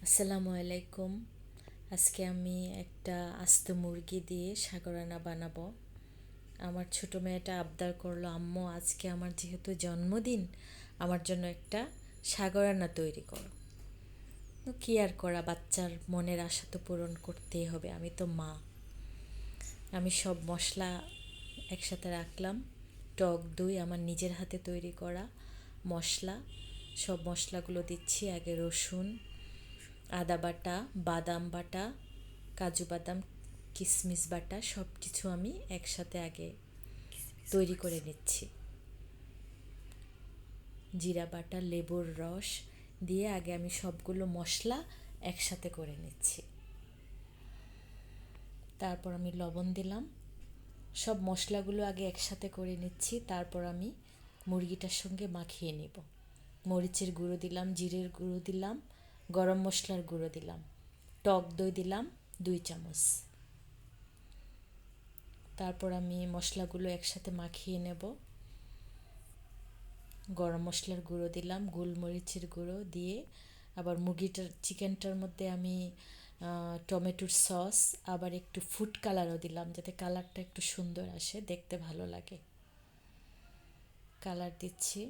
আসসালামু আলাইকুম। আজকে আমি একটা আস্ত মুরগি দিয়ে সাগরানা বানাবো। আমার ছোট মেয়েটা আবদার করলো, আম্মু আজকে আমার যেহেতু জন্মদিন, আমার জন্য একটা সাগরানা তৈরি করো। তো কী আর করা, বাচ্চার মনের আশা তো পূরণ করতেই হবে, আমি তো মা। আমি সব মশলা একসাথে রাখলাম। টক দই আমার নিজের হাতে তৈরি করা মশলা, সব মশলাগুলো দিচ্ছি। আগে রসুন, আদা বাটা, বাদাম বাটা, কাজু বাদাম, কিশমিশ বাটা সব কিছু আমি একসাথে আগে তৈরি করে নিচ্ছি। জিরা বাটা, লেবুর রস দিয়ে আগে আমি সবগুলো মশলা একসাথে করে নিচ্ছি। তারপর আমি লবণ দিলাম। সব মশলাগুলো আগে একসাথে করে নিচ্ছি, তারপর আমি মুরগিটার সঙ্গে মাখিয়ে নিব। মরিচের গুঁড়ো দিলাম, জিরের গুঁড়ো দিলাম, গরম মশলার গুঁড়ো দিলাম, টক দই দিলাম 2 চামচ। তারপর আমি মশলাগুলো একসাথে মাখিয়ে নেব। গরম মশলার গুঁড়ো দিলাম, গোলমরিচের গুঁড়ো দিয়ে আবার চিকেনটার মধ্যে আমি টমেটোর সস, আবার একটু ফুড কালারও দিলাম, যাতে কালারটা একটু সুন্দর আসে, দেখতে ভালো লাগে। কালার দিচ্ছি।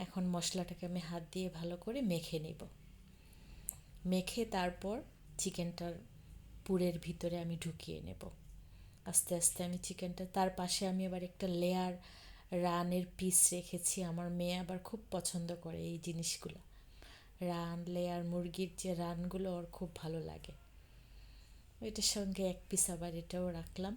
এখন মশলাটাকে আমি হাত দিয়ে ভালো করে মেখে নিব। মেখে তারপর চিকেনটার পুরের ভিতরে আমি ঢুকিয়ে নেব। আস্তে আস্তে আমি চিকেনটা, তার পাশে আমি আবার একটা লেয়ার রানের পিস রেখেছি। আমার মেয়ে আবার খুব পছন্দ করে এই জিনিসগুলো। রান, লেয়ার মুরগির যে রানগুলো ওর খুব ভালো লাগে। এটার সঙ্গে এক পিস আবার এটাও রাখলাম।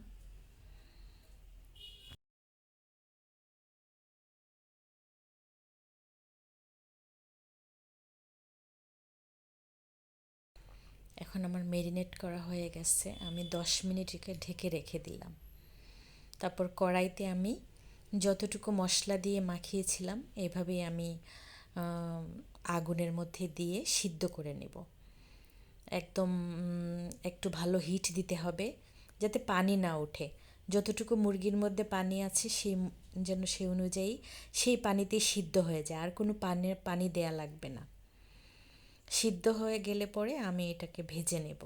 এখন আমার মেরিনেট করা হয়ে গেছে, আমি 10 মিনিট ঢেকে রেখে দিলাম। তারপর কড়াইতে আমি যতটুকু মশলা দিয়ে মাখিয়েছিলাম এভাবেই আমি আগুনের মধ্যে দিয়ে সিদ্ধ করে নেব। একদম একটু ভালো হিট দিতে হবে, যাতে পানি না ওঠে। যতটুকু মুরগির মধ্যে পানি আছে সেই অনুযায়ী সেই পানিতেই সিদ্ধ হয়ে যায়, আর কোনো পানি দেয়া লাগবে না। সিদ্ধ হয়ে গেলে পরে আমি এটাকে ভেজে নেব।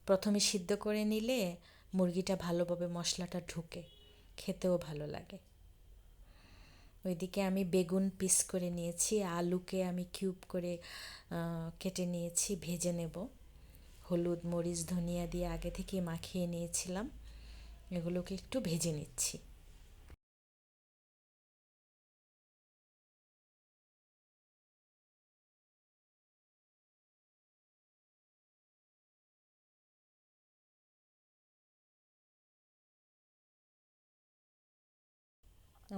প্রথমে সিদ্ধ করে নিলে মুরগিটা ভালোভাবে মশলাটা ঢুকে, খেতেও ভালো লাগে। ওইদিকে আমি বেগুন পিস করে নিয়েছি, আলুকে আমি কিউব করে কেটে নিয়েছি, ভেজে নেব। হলুদ, মরিচ, ধনিয়া দিয়ে আগে থেকে মাখিয়ে নিয়েছিলাম, এগুলোকে একটু ভেজে নিচ্ছি।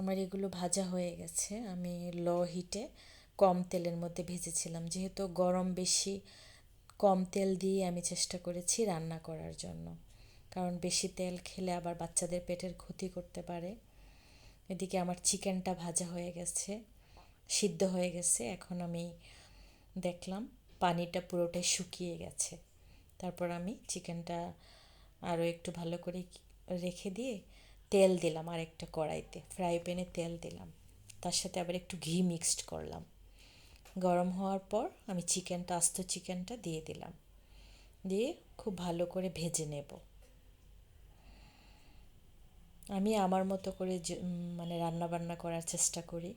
আমার এগুলো ভাজা হয়ে গেছে। আমি লো হিটে কম তেলের মধ্যে ভেজেছিলাম, যেহেতু গরম বেশি, কম তেল দিয়ে আমি চেষ্টা করেছি রান্না করার জন্য, কারণ বেশি তেল খেলে আবার বাচ্চাদের পেটের ক্ষতি করতে পারে। এদিকে আমার চিকেনটা ভাজা হয়ে গেছে, সিদ্ধ হয়ে গেছে। এখন আমি দেখলাম পানিটা পুরোটাই শুকিয়ে গেছে। তারপর আমি চিকেনটা আরও একটু ভালো করে রেখে দিয়ে তেল দিলাম, আর একটা কড়াইতে ফ্রাই প্যানে তেল দিলাম, তার সাথে আবার একটু ঘি মিক্সড করলাম। গরম হওয়ার পর আমি আস্ত চিকেনটা দিয়ে দিলাম, দিয়ে খুব ভালো করে ভেজে নেব। আমি আমার মতো করে মানে রান্না বান্না করার চেষ্টা করি।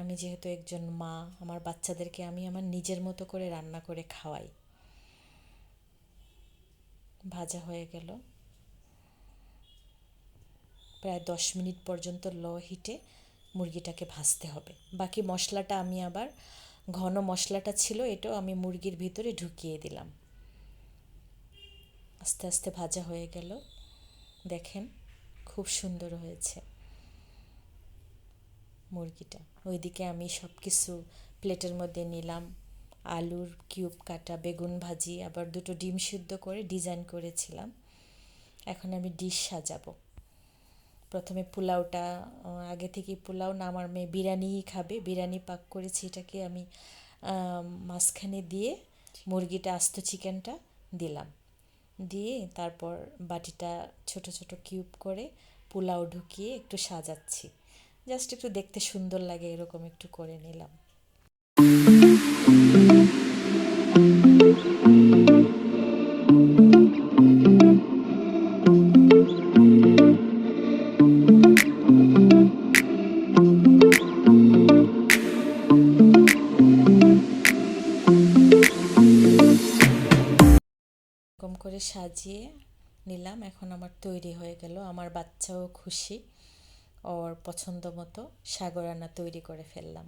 আমি যেহেতু একজন মা, আমার বাচ্চাদেরকে আমি আমার নিজের মতো করে রান্না করে খাওয়াই। ভাজা হয়ে গেল। প্রায় 10 মিনিট পর্যন্ত লো হিটে মুরগিটাকে ভাজতে হবে। বাকি মশলাটা আমি আবার, ঘন মশলাটা ছিল এটাও আমি মুরগির ভিতরে ঢুকিয়ে দিলাম। আস্তে আস্তে ভাজা হয়ে গেল। দেখেন খুব সুন্দর হয়েছে মুরগিটা। ওইদিকে আমি সব কিছু প্লেটের মধ্যে নিলাম। আলুর কিউব কাটা, বেগুন ভাজি, আবার 2টো ডিম সিদ্ধ করে ডিজাইন করেছিলাম। এখন আমি ডিশ সাজাবো। প্রথমে পোলাওটা, আগে থেকেই পোলাও না, আমার মেয়ে বিরিয়ানিই খাবে, বিরিয়ানি পাক করেছি, এটাকে আমি মাঝখানে দিয়ে মুরগিটা, আস্ত চিকেনটা দিলাম, দিয়ে তারপর বাটিটা ছোট ছোট কিউব করে পোলাও ঢুকিয়ে একটু সাজাচ্ছি। জাস্ট একটু দেখতে সুন্দর লাগে এরকম একটু করে নিলাম। করে সাজিয়ে নিলাম। এখন আমার তৈরি হয়ে গেল, আমার বাচ্চাও খুশি, ওর পছন্দ মতো সাগর রান্না তৈরি করে ফেললাম।